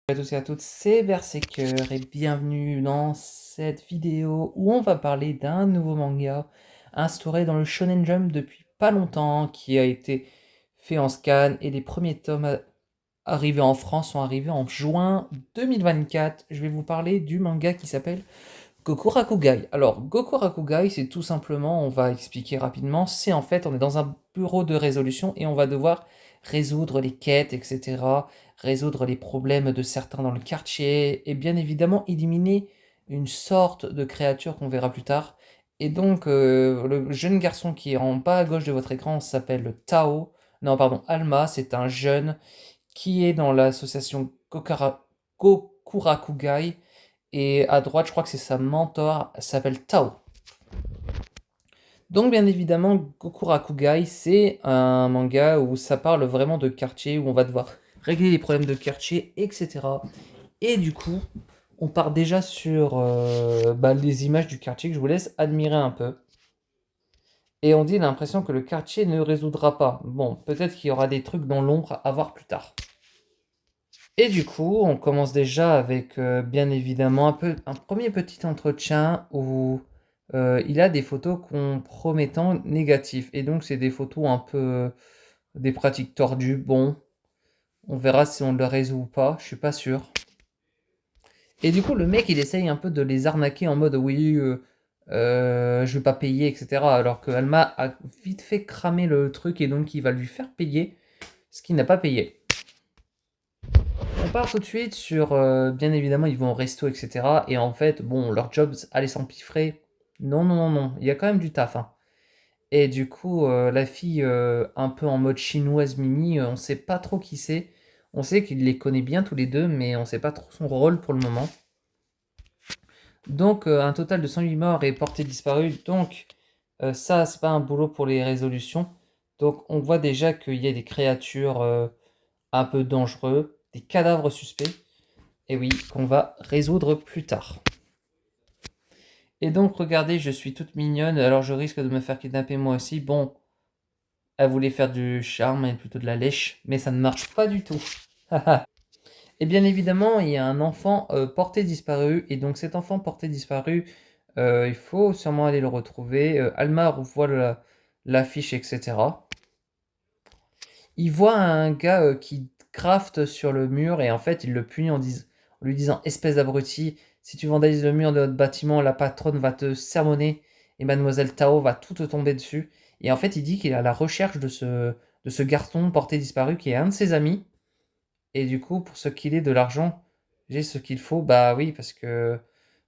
Bonjour à tous et à toutes, c'est Berserker et bienvenue dans cette vidéo où on va parler d'un nouveau manga instauré dans le Shonen Jump depuis pas longtemps, qui a été fait en scan et les premiers tomes arrivés en France sont arrivés en juin 2024. Je vais vous parler du manga qui s'appelle Goku Rakugai. Alors, Goku Rakugai, c'est tout simplement, on va expliquer rapidement, c'est en fait, on est dans un bureau de résolution et on va devoir résoudre les quêtes, etc., résoudre les problèmes de certains dans le quartier, et bien évidemment éliminer une sorte de créature qu'on verra plus tard. Et donc, le jeune garçon qui est en bas à gauche de votre écran s'appelle Tao, non, pardon, Alma, c'est un jeune qui est dans l'association Gokurakugai, et à droite, je crois que c'est sa mentor, elle s'appelle Tao. Donc, bien évidemment, Gokurakugai, c'est un manga où ça parle vraiment de quartier, où on va devoir régler les problèmes de quartier, etc. Et du coup, on part déjà sur les images du quartier que je vous laisse admirer un peu. Et on dit l'impression que le quartier ne résoudra pas. Bon, peut-être qu'il y aura des trucs dans l'ombre à voir plus tard. Et du coup, on commence déjà avec bien évidemment un premier petit entretien où il a des photos compromettant négatives. Et donc, c'est des photos un peu des pratiques tordues. Bon, on verra si on le résout ou pas, je suis pas sûr. Et du coup, le mec, il essaye un peu de les arnaquer en mode oui, je vais pas payer, etc. Alors que Alma a vite fait cramer le truc et donc il va lui faire payer ce qu'il n'a pas payé. On part tout de suite sur, bien évidemment, ils vont au resto, etc. Et en fait, bon, leur job, allait s'empiffrer. Non, non, non, non, il y a quand même du taf, hein. Et du coup, la fille, un peu en mode chinoise mimi, on sait pas trop qui c'est. On sait qu'il les connaît bien tous les deux, mais on sait pas trop son rôle pour le moment. Donc, un total de 108 morts et portées disparues. Donc, ça, c'est pas un boulot pour les résolutions. Donc, on voit déjà qu'il y a des créatures un peu dangereuses, des cadavres suspects. Et oui, qu'on va résoudre plus tard. Et donc, regardez, je suis toute mignonne, alors je risque de me faire kidnapper moi aussi. Bon, elle voulait faire du charme et plutôt de la lèche, mais ça ne marche pas du tout. Et bien évidemment, il y a un enfant porté disparu, et donc cet enfant porté disparu, il faut sûrement aller le retrouver. Alma revoit l'affiche, etc. Il voit un gars qui crafte sur le mur, et en fait, il le punit en lui disant espèce d'abruti, si tu vandalises le mur de notre bâtiment, la patronne va te sermonner et mademoiselle Tao va tout te tomber dessus. Et en fait, il dit qu'il est à la recherche de ce garçon porté disparu qui est un de ses amis. Et du coup, pour ce qu'il est de l'argent, j'ai ce qu'il faut. Bah oui, parce que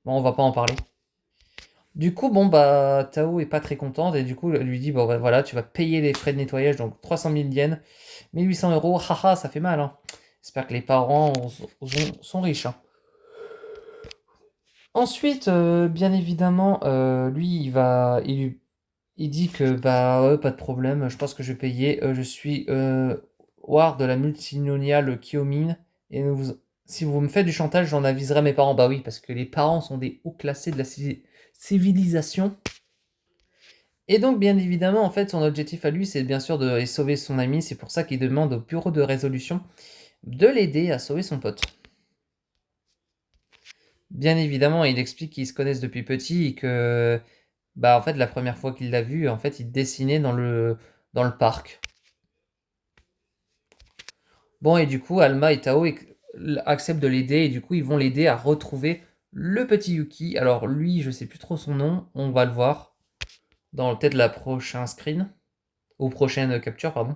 bon, on va pas en parler. Du coup, bon, bah, Tao est pas très contente et du coup, elle lui dit, bon, bah, voilà, tu vas payer les frais de nettoyage, donc 300 000 yens, 1800 euros, haha, ça fait mal, hein. J'espère que les parents sont riches, hein. Ensuite, bien évidemment, lui, il dit que, bah, ouais, pas de problème, je pense que je vais payer, je suis War de la multinoniale Kyomin, et si vous me faites du chantage, j'en aviserai mes parents. Bah oui, parce que les parents sont des hauts classés de la civilisation. Et donc, bien évidemment, en fait, son objectif à lui, c'est bien sûr de sauver son ami. C'est pour ça qu'il demande au bureau de résolution de l'aider à sauver son pote. Bien évidemment, il explique qu'ils se connaissent depuis petit et que, bah, en fait, la première fois qu'il l'a vu, en fait, il dessinait dans le parc. Bon, et du coup, Alma et Tao acceptent de l'aider et du coup, ils vont l'aider à retrouver le petit Yuki. Alors, lui, je sais plus trop son nom, on va le voir dans peut-être la prochaine screen, ou prochaine capture, pardon.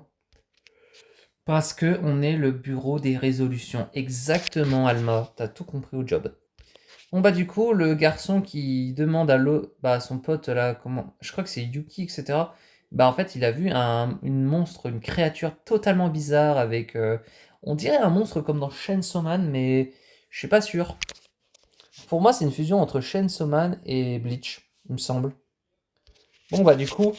Parce que on est le bureau des résolutions. Exactement, Alma. T'as tout compris au job. Bon, bah, du coup, le garçon qui demande à son pote, là, comment. Je crois que c'est Yuki, etc. Bah, en fait, il a vu une créature totalement bizarre avec. On dirait un monstre comme dans Chainsaw Man, mais je suis pas sûr. Pour moi, c'est une fusion entre Chainsaw Man et Bleach, il me semble. Bon, bah, du coup,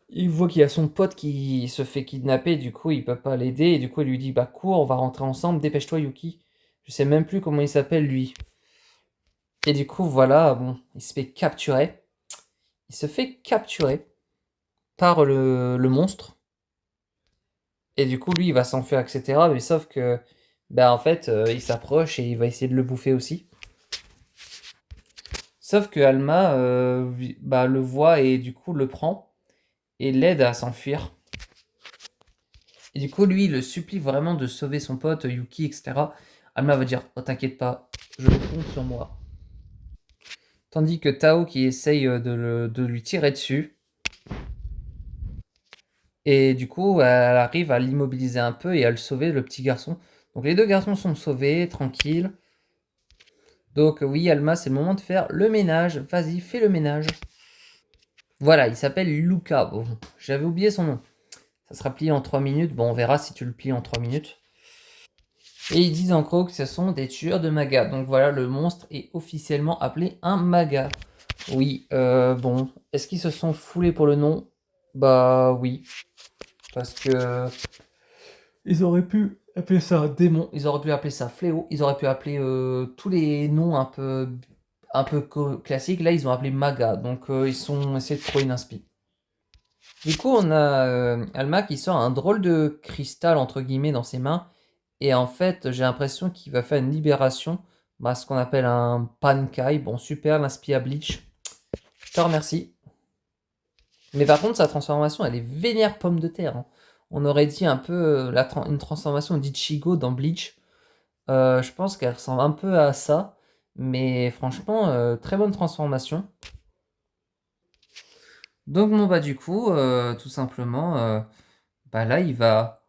il voit qu'il y a son pote qui se fait kidnapper, du coup il peut pas l'aider, et du coup il lui dit bah cours, on va rentrer ensemble, dépêche-toi Yuki. Je sais même plus comment il s'appelle lui. Et du coup voilà, bon, il se fait capturer. Il se fait capturer par le monstre. Et du coup lui il va s'enfuir, etc. Mais sauf que bah en fait, il s'approche et il va essayer de le bouffer aussi. Sauf que Alma bah, le voit et du coup le prend et l'aide à s'enfuir. Et du coup, lui, il le supplie vraiment de sauver son pote, Yuki, etc. Alma va dire, oh t'inquiète pas, je compte sur moi. Tandis que Tao qui essaye de lui tirer dessus. Et du coup, elle arrive à l'immobiliser un peu et à le sauver, le petit garçon. Donc les deux garçons sont sauvés, tranquilles. Donc oui, Alma, c'est le moment de faire le ménage. Vas-y, fais le ménage. Voilà, il s'appelle Luca. Bon, j'avais oublié son nom. Ça sera plié en 3 minutes. Bon, on verra si tu le plies en 3 minutes. Et ils disent en gros que ce sont des tueurs de maga. Donc voilà, le monstre est officiellement appelé un maga. Oui, bon. Est-ce qu'ils se sont foulés pour le nom? Bah oui. Parce que ils auraient pu appeler ça démon, ils auraient pu appeler ça fléau, ils auraient pu appeler tous les noms un peu classiques. Là, ils ont appelé maga. Donc ils sont essayé de trouver une inspi. Du coup, on a Alma qui sort un drôle de cristal entre guillemets dans ses mains. Et en fait, j'ai l'impression qu'il va faire une libération, bah, ce qu'on appelle un pankai. Bon, super, l'inspi à Bleach. Je te remercie. Mais par contre, sa transformation, elle est vénère pomme de terre, hein. On aurait dit un peu une transformation d'Ichigo dans Bleach. Je pense qu'elle ressemble un peu à ça. Mais franchement, très bonne transformation. Donc, bon, bah, du coup, tout simplement, bah, là, il va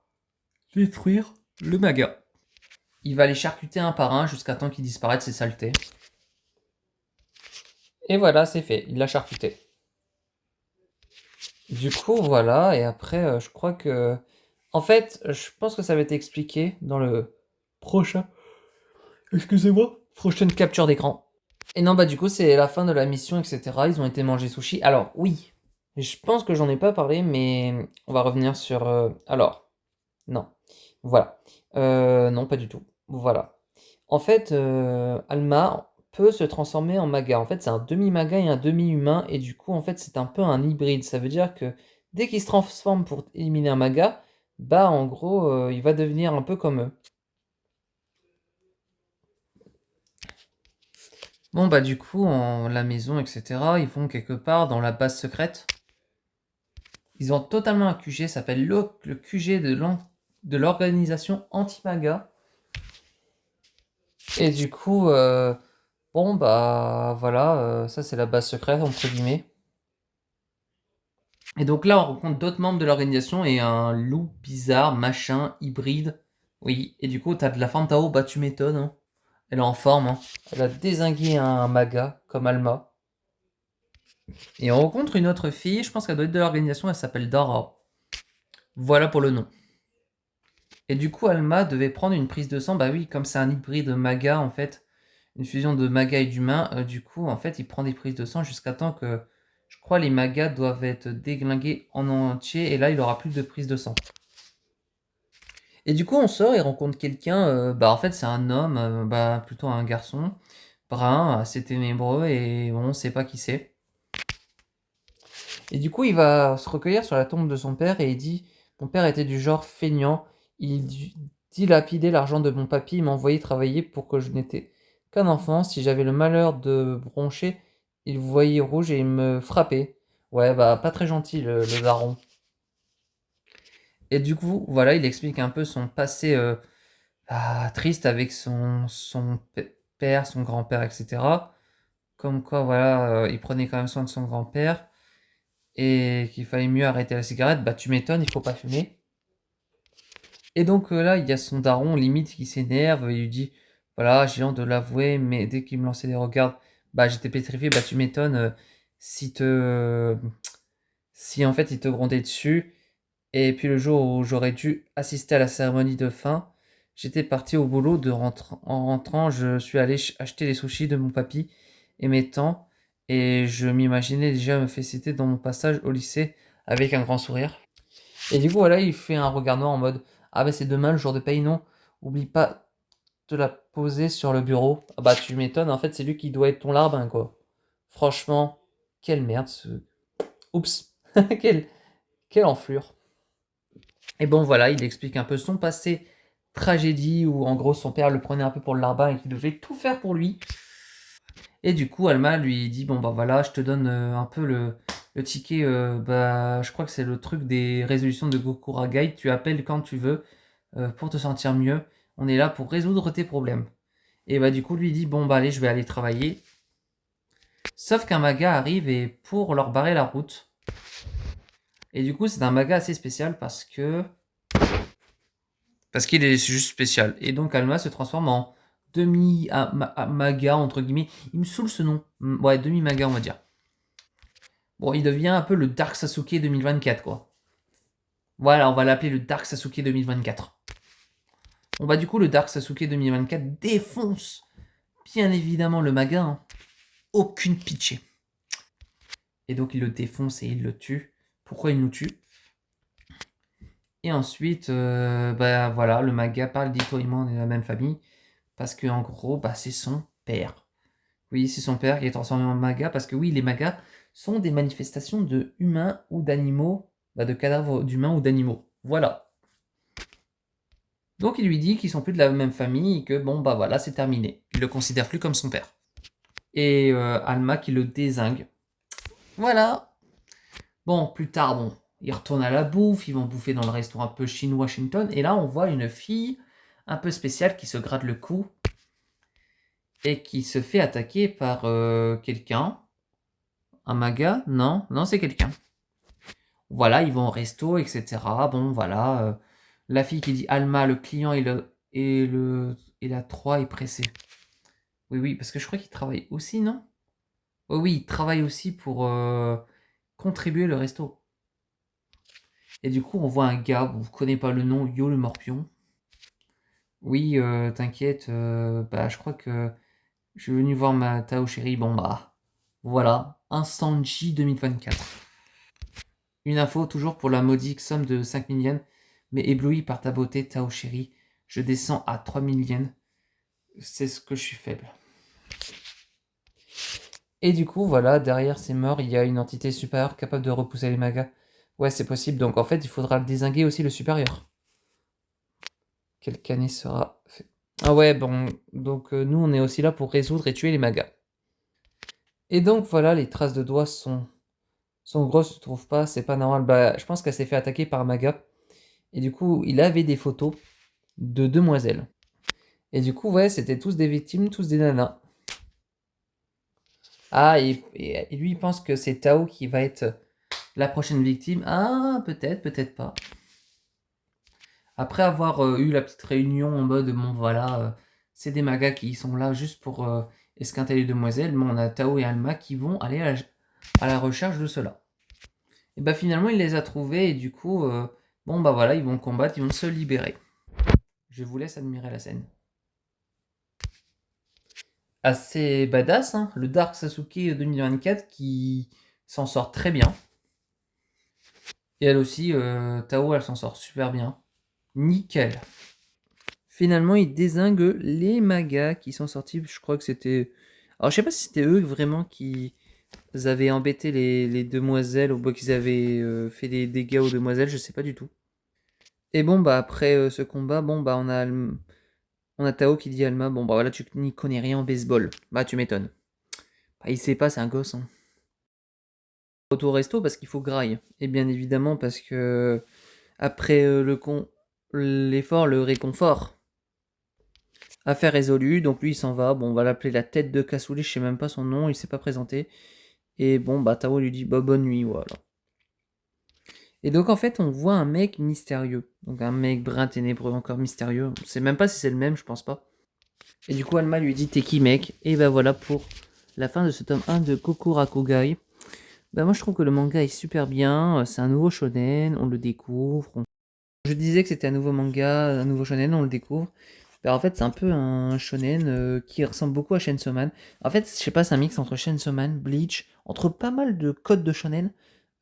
détruire le maga. Il va les charcuter un par un jusqu'à temps qu'ils disparaissent ces saletés. Et voilà, c'est fait. Il l'a charcuté. Du coup, voilà. Et après, je crois que... En fait, je pense que ça va être expliqué dans le prochain... Excusez-moi. Prochaine capture d'écran. Et non, bah du coup, c'est la fin de la mission, etc. Ils ont été manger sushi. Alors, oui. Je pense que j'en ai pas parlé, mais on va revenir sur... Alors, non. Voilà. Non, pas du tout. Voilà. En fait, Alma peut se transformer en maga. En fait, c'est un demi-maga et un demi-humain. Et du coup, en fait, c'est un peu un hybride. Ça veut dire que dès qu'il se transforme pour éliminer un maga, bah en gros, il va devenir un peu comme eux. Bon, bah du coup, la maison, etc., ils vont quelque part dans la base secrète. Ils ont totalement un QG, ça s'appelle le QG de l'organisation anti-maga. Et du coup, bon, bah voilà, ça c'est la base secrète, entre guillemets. Et donc là, on rencontre d'autres membres de l'organisation et un loup bizarre, machin, hybride. Oui, et du coup, t'as de la forme Tao, bah tu m'étonnes, hein. Elle est en forme, hein. Elle a dézingué un maga, comme Alma. Et on rencontre une autre fille, je pense qu'elle doit être de l'organisation, elle s'appelle Dara. Voilà pour le nom. Et du coup, Alma devait prendre une prise de sang. Bah oui, comme c'est un hybride maga, en fait, une fusion de maga et d'humain, du coup, en fait, il prend des prises de sang jusqu'à temps que, je crois, les magas doivent être déglingués en entier. Et là, il aura plus de prise de sang. Et du coup, on sort et rencontre quelqu'un. Bah, en fait, c'est un homme, bah, plutôt un garçon, brun, assez ténébreux. Et bon, on sait pas qui c'est. Et du coup, il va se recueillir sur la tombe de son père et il dit, mon père était du genre feignant, il dilapidait l'argent de mon papy, il m'envoyait travailler pour que je n'étais qu'un enfant. Si j'avais le malheur de broncher, il voyait rouge et il me frappait. Ouais, bah pas très gentil le daron. Et du coup, voilà, il explique un peu son passé triste avec son père, son grand-père, etc. Comme quoi, voilà, il prenait quand même soin de son grand-père. Et qu'il fallait mieux arrêter la cigarette, bah tu m'étonnes, il faut pas fumer. Et donc là, il y a son daron, limite, qui s'énerve, il lui dit, voilà, j'ai honte de l'avouer, mais dès qu'il me lançait des regards, bah j'étais pétrifié, bah tu m'étonnes, si en fait il te grondait dessus. Et puis le jour où j'aurais dû assister à la cérémonie de fin, j'étais parti au boulot, en rentrant, je suis allé acheter les sushis de mon papy et mes tantes, et je m'imaginais déjà me féliciter dans mon passage au lycée avec un grand sourire. Et du coup, voilà, il fait un regard noir en mode, ah bah c'est demain le jour de paye, non? Oublie pas de la poser sur le bureau. Ah bah tu m'étonnes, en fait c'est lui qui doit être ton larbin, quoi. Franchement, quelle merde ce... Oups, quelle enflure. Et bon voilà, il explique un peu son passé tragédie où en gros son père le prenait un peu pour le larbin et qu'il devait tout faire pour lui. Et du coup, Alma lui dit bon bah voilà, je te donne un peu le ticket. Bah, je crois que c'est le truc des résolutions de Gokura Guide. Tu appelles quand tu veux pour te sentir mieux. On est là pour résoudre tes problèmes. Et bah du coup, lui dit bon bah allez, je vais aller travailler. Sauf qu'un maga arrive et pour leur barrer la route. Et du coup, c'est un maga assez spécial parce qu'il est juste spécial. Et donc Alma se transforme en demi-maga, entre guillemets. Il me saoule ce nom. Ouais, demi-maga, on va dire. Bon, il devient un peu le Dark Sasuke 2024, quoi. Voilà, on va l'appeler le Dark Sasuke 2024. Bon, bah, du coup, le Dark Sasuke 2024 défonce, bien évidemment, le maga. Hein. Aucune pitié. Et donc, il le défonce et il le tue. Pourquoi il nous tue? Et ensuite, bah voilà, le maga parle d'Itoiman de la même famille. Parce que en gros, bah, c'est son père. Oui, c'est son père qui est transformé en maga. Parce que oui, les magas sont des manifestations de humains ou d'animaux. Bah, de cadavres d'humains ou d'animaux. Voilà. Donc il lui dit qu'ils sont plus de la même famille et que bon bah voilà, c'est terminé. Il le considère plus comme son père. Et Alma qui le dézingue. Voilà. Bon, plus tard, bon, ils retournent à la bouffe, ils vont bouffer dans le restaurant un peu chinois Washington. Et là, on voit une fille un peu spéciale qui se gratte le cou et qui se fait attaquer par quelqu'un. Un maga? Non, non, c'est quelqu'un. Voilà, ils vont au resto, etc. Bon, voilà. La fille qui dit Alma, le client et la 3 est pressé. Oui, oui, parce que je crois qu'il travaille aussi, non? Oui, oui, il travaille aussi pour contribuer le resto. Et du coup, on voit un gars, vous ne connaissez pas le nom, Yo le Morpion. Oui, t'inquiète, bah, je crois que je suis venu voir ma Tao chérie. Bon, bah, voilà, un Sanji 2024. Une info, toujours pour la modique somme de 5000 yens, mais ébloui par ta beauté, Tao chérie, je descends à 3000 yens. C'est ce que je suis faible. Et du coup, voilà, derrière ces morts, il y a une entité supérieure capable de repousser les magas. Ouais, c'est possible. Donc en fait, il faudra dézinguer aussi le supérieur. Quel canet sera fait? Ah ouais, bon. Donc nous, on est aussi là pour résoudre et tuer les magas. Et donc voilà, les traces de doigts sont grosses, tu trouves pas? C'est pas normal. Bah, je pense qu'elle s'est fait attaquer par un maga. Et du coup, il avait des photos de demoiselles. Et du coup, ouais, c'était tous des victimes, tous des nanas. Ah, et lui, il pense que c'est Tao qui va être la prochaine victime. Ah, peut-être, peut-être pas. Après avoir eu la petite réunion en mode, bon voilà, c'est des magas qui sont là juste pour esquinter les demoiselles, mais on a Tao et Alma qui vont aller à la recherche de cela. Et bah finalement, il les a trouvés et du coup, bon bah voilà, ils vont combattre, ils vont se libérer. Je vous laisse admirer la scène. Assez badass, hein, le Dark Sasuke 2024 qui s'en sort très bien. Et elle aussi, Tao, elle s'en sort super bien. Nickel. Finalement, ils dézinguent les magas qui sont sortis. Je crois que c'était. Alors, je sais pas si c'était eux vraiment qui avaient embêté les demoiselles ou qu'ils avaient fait des dégâts aux demoiselles, je sais pas du tout. Et bon, bah après ce combat, bon, bah on a Tao qui dit à Alma, bon, bah voilà, tu n'y connais rien en baseball. Bah, tu m'étonnes. Bah, il sait pas, c'est un gosse. Hein. Retour au resto parce qu'il faut graille. Et bien évidemment, parce que après l'effort, le réconfort. Affaire résolue, donc lui il s'en va. Bon, on va l'appeler la tête de cassoulet, je sais même pas son nom, il s'est pas présenté. Et bon, bah Tao lui dit bah bonne nuit, voilà. Et donc en fait, on voit un mec mystérieux. Donc un mec brun ténébreux, encore mystérieux. On sait même pas si c'est le même, je pense pas. Et du coup, Alma lui dit t'es qui mec? Et bah voilà pour la fin de ce tome 1 de Kokurakugai. Bah moi je trouve que le manga est super bien, c'est un nouveau shonen, on le découvre. Je disais que c'était un nouveau manga, un nouveau shonen, on le découvre. Bah, en fait, c'est un peu un shonen qui ressemble beaucoup à Chainsaw Man. En fait, je sais pas, c'est un mix entre Chainsaw Man, Bleach, entre pas mal de codes de shonen,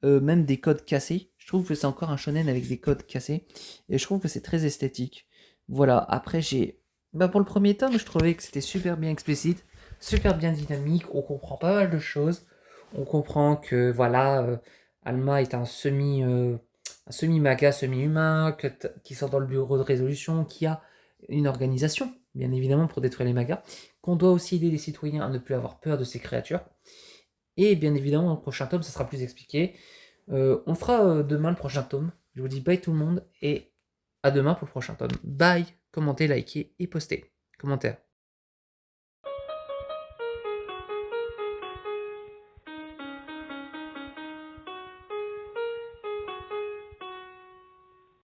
même des codes cassés. Je trouve que c'est encore un shonen avec des codes cassés. Et je trouve que c'est très esthétique. Voilà, après j'ai... Bah, pour le premier tome, je trouvais que c'était super bien explicite, super bien dynamique, on comprend pas mal de choses. On comprend que, voilà, Alma est un semi-maga, semi-humain, qui sort dans le bureau de résolution, qui a une organisation, bien évidemment, pour détruire les magas, qu'on doit aussi aider les citoyens à ne plus avoir peur de ces créatures. Et bien évidemment, dans le prochain tome, ça sera plus expliqué. On fera demain le prochain tome. Je vous dis bye tout le monde et à demain pour le prochain tome. Bye, commentez, likez et postez. Commentaire.